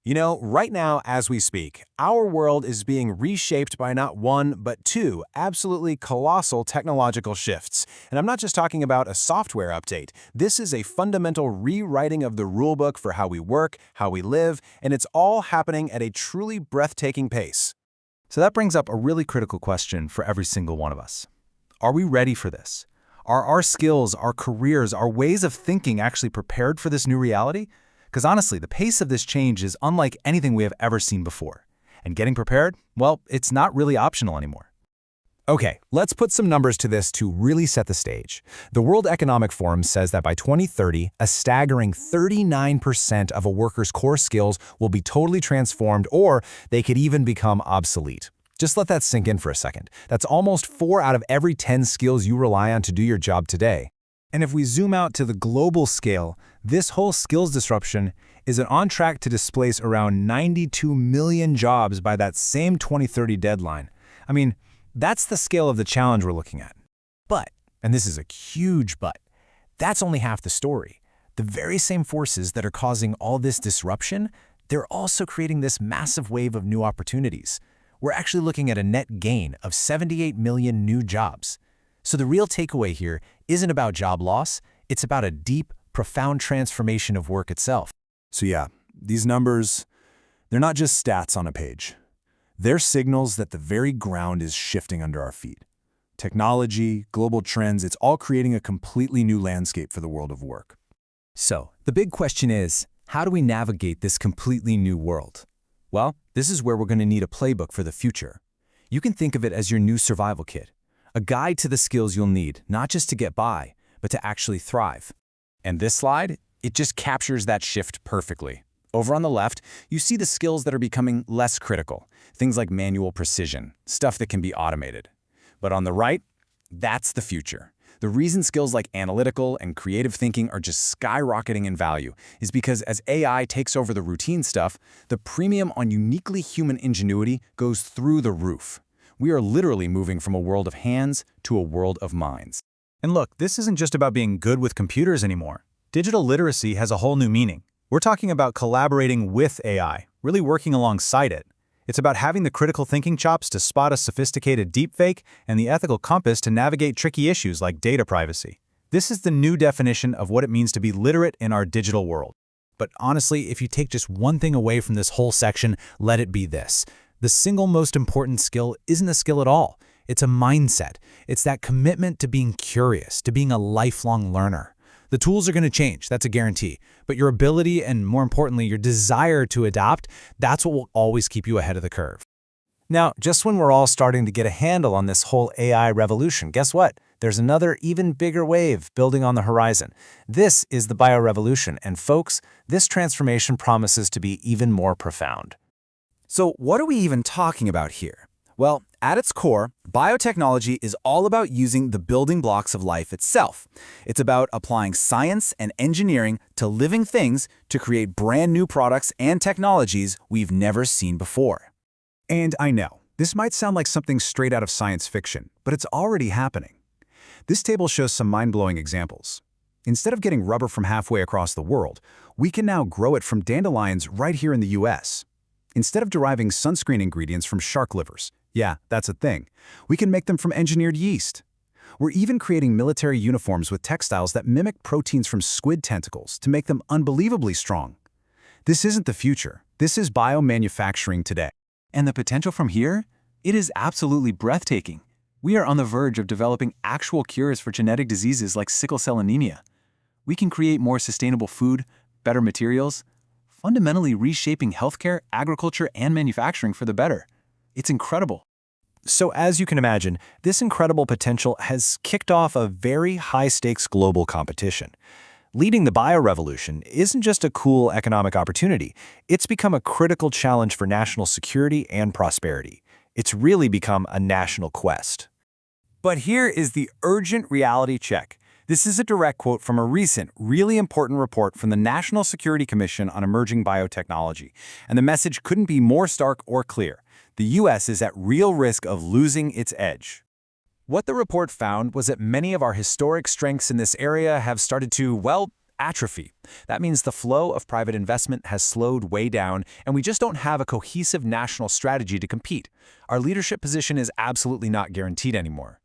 You know, right now, as we speak, our world is being reshaped by not one, but two absolutely colossal technological shifts. And I'm not just talking about a software update. This is a fundamental rewriting of the rulebook for how we work, how we live, and it's all happening at a truly breathtaking pace. So that brings up a really critical question for every single one of us. Are we ready for this? Are our skills, our careers, our ways of thinking actually prepared for this new reality? Because honestly, the pace of this change is unlike anything we have ever seen before. And getting prepared, well, it's not really optional anymore. Okay, let's put some numbers to this to really set the stage. The World Economic Forum says that by 2030, a staggering 39% of a worker's core skills will be totally transformed, or they could even become obsolete. Just let that sink in for a second. That's almost 4 out of every 10 skills you rely on to do your job today. And if we zoom out to the global scale, this whole skills disruption is on track to displace around 92 million jobs by that same 2030 deadline. I mean, that's the scale of the challenge we're looking at. But, and this is a huge but, that's only half the story. The very same forces that are causing all this disruption, they're also creating this massive wave of new opportunities. We're actually looking at a net gain of 78 million new jobs. So the real takeaway here isn't about job loss, it's about a deep, profound transformation of work itself. So yeah, these numbers, they're not just stats on a page. They're signals that the very ground is shifting under our feet. Technology, global trends, it's all creating a completely new landscape for the world of work. So, the big question is, how do we navigate this completely new world? Well, this is where we're going to need a playbook for the future. You can think of it as your new survival kit. A guide to the skills you'll need, not just to get by, but to actually thrive. And this slide, it just captures that shift perfectly. Over on the left, you see the skills that are becoming less critical, things like manual precision, stuff that can be automated. But on the right, that's the future. The reason skills like analytical and creative thinking are just skyrocketing in value is because as AI takes over the routine stuff, the premium on uniquely human ingenuity goes through the roof. We are literally moving from a world of hands to a world of minds. And look, this isn't just about being good with computers anymore. Digital literacy has a whole new meaning. We're talking about collaborating with AI, really working alongside it. It's about having the critical thinking chops to spot a sophisticated deepfake and the ethical compass to navigate tricky issues like data privacy. This is the new definition of what it means to be literate in our digital world. But honestly, if you take just one thing away from this whole section, let it be this. The single most important skill isn't a skill at all. It's a mindset. It's that commitment to being curious, to being a lifelong learner. The tools are going to change, that's a guarantee. But your ability and, more importantly, your desire to adapt, that's what will always keep you ahead of the curve. Now, just when we're all starting to get a handle on this whole AI revolution, guess what? There's another even bigger wave building on the horizon. This is the biorevolution, and folks, this transformation promises to be even more profound. So what are we even talking about here? Well, at its core, biotechnology is all about using the building blocks of life itself. It's about applying science and engineering to living things to create brand new products and technologies we've never seen before. And I know, this might sound like something straight out of science fiction, but it's already happening. This table shows some mind-blowing examples. Instead of getting rubber from halfway across the world, we can now grow it from dandelions right here in the US. Instead of deriving sunscreen ingredients from shark livers, yeah, that's a thing, we can make them from engineered yeast. We're even creating military uniforms with textiles that mimic proteins from squid tentacles to make them unbelievably strong. This isn't the future. This is biomanufacturing today. And the potential from here? It is absolutely breathtaking. We are on the verge of developing actual cures for genetic diseases like sickle cell anemia. We can create more sustainable food, better materials, fundamentally reshaping healthcare, agriculture, and manufacturing for the better. It's incredible. So as you can imagine, this incredible potential has kicked off a very high-stakes global competition. Leading the biorevolution isn't just a cool economic opportunity, it's become a critical challenge for national security and prosperity. It's really become a national quest. But here is the urgent reality check. This is a direct quote from a recent, really important report from the National Security Commission on Emerging Biotechnology, and the message couldn't be more stark or clear. The U.S. is at real risk of losing its edge. What the report found was that many of our historic strengths in this area have started to, well, atrophy. That means the flow of private investment has slowed way down, and we just don't have a cohesive national strategy to compete. Our leadership position is absolutely not guaranteed anymore.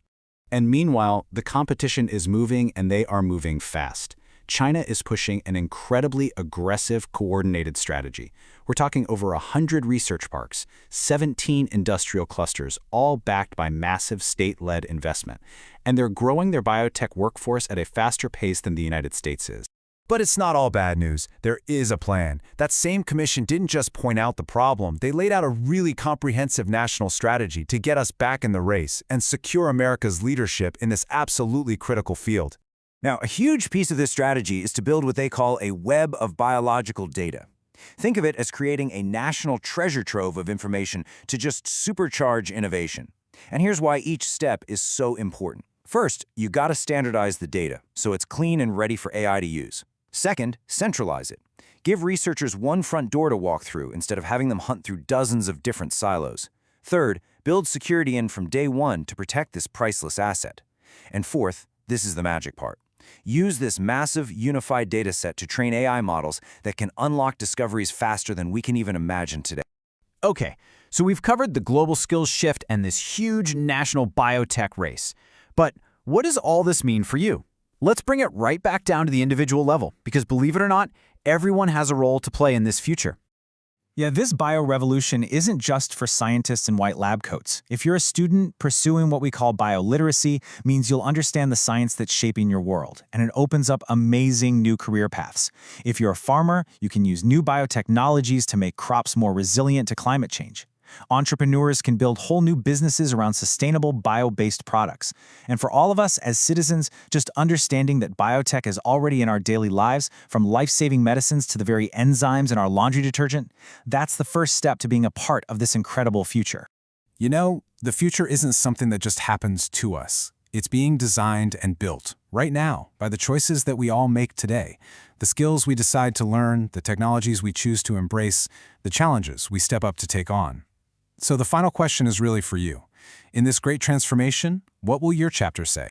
And meanwhile, the competition is moving, and they are moving fast. China is pushing an incredibly aggressive, coordinated strategy. We're talking over 100 research parks, 17 industrial clusters, all backed by massive state-led investment. And they're growing their biotech workforce at a faster pace than the United States is. But it's not all bad news. There is a plan. That same commission didn't just point out the problem. They laid out a really comprehensive national strategy to get us back in the race and secure America's leadership in this absolutely critical field. Now, a huge piece of this strategy is to build what they call a web of biological data. Think of it as creating a national treasure trove of information to just supercharge innovation. And here's why each step is so important. First, you gotta standardize the data, so it's clean and ready for AI to use. Second, centralize it. Give researchers one front door to walk through instead of having them hunt through dozens of different silos. Third, build security in from day one to protect this priceless asset. And fourth, this is the magic part. Use this massive, unified data set to train AI models that can unlock discoveries faster than we can even imagine today. Okay, so we've covered the global skills shift and this huge national biotech race. But what does all this mean for you? Let's bring it right back down to the individual level, because believe it or not, everyone has a role to play in this future. Yeah, this bio-revolution isn't just for scientists in white lab coats. If you're a student, pursuing what we call bioliteracy means you'll understand the science that's shaping your world, and it opens up amazing new career paths. If you're a farmer, you can use new biotechnologies to make crops more resilient to climate change. Entrepreneurs can build whole new businesses around sustainable bio-based products. And for all of us as citizens, just understanding that biotech is already in our daily lives, from life-saving medicines to the very enzymes in our laundry detergent, that's the first step to being a part of this incredible future. You know, the future isn't something that just happens to us. It's being designed and built right now by the choices that we all make today, the skills we decide to learn, the technologies we choose to embrace, the challenges we step up to take on. So the final question is really for you. In this great transformation, what will your chapter say?